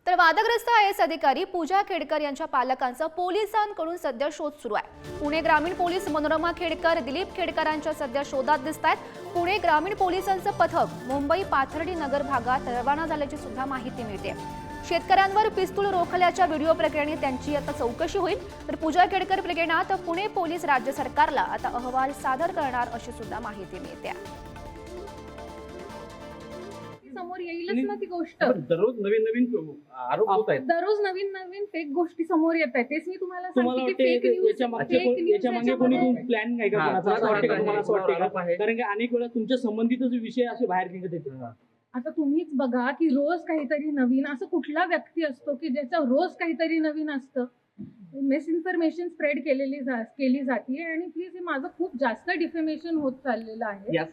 तर वादग्रस्त IAS अधिकारी पूजा खेडकर यांच्या पालकांचा पोलिसांकडून सध्या शोध सुरू आहे। पुणे ग्रामीण पोलीस मनोरमा खेडकर, दिलीप खेडकरांच्या सध्या शोधात दिसतायत। पुणे ग्रामीण पोलिसांचं पथक मुंबई पाथर्डी नगर भागात रवाना झाल्याची सुद्धा माहिती मिळते। शेतकऱ्यांवर पिस्तूल रोखल्याच्या व्हिडिओ प्रकरणी त्यांची आता चौकशी होईल। तर पूजा खेडकर प्रकरणात पुणे पोलीस राज्य सरकारला आता अहवाल सादर करणार अशी सुद्धा माहिती मिळते। समोर येईलच ना ती गोष्ट। दररोज नवीन नवीन आरोप होत आहेत, दररोज नवीन नवीन फेक गोष्टी समोर येत आहेत। तेच मी तुम्हाला तुम्हाला सांगते की फेक न्यूज याच्या मागे कोणी प्लॅन नाही का कोणाचा, असं वाटतं का तुम्हाला? असं वाटतं का? कारण की अनेक वेळा तुमच्या संबंधितच विषय असे बाहेर निघत येतात। आता तुम्हीच बघा की रोज काहीतरी नवीन, असं कुठला व्यक्ती असतो की ज्याचा रोज काहीतरी नवीन असतं। मिसइन्फॉर्मेशन स्प्रेड केली जाते आणि प्लीज हे माझं खूप जास्त डिफेमेशन होत चाललेलं आहे।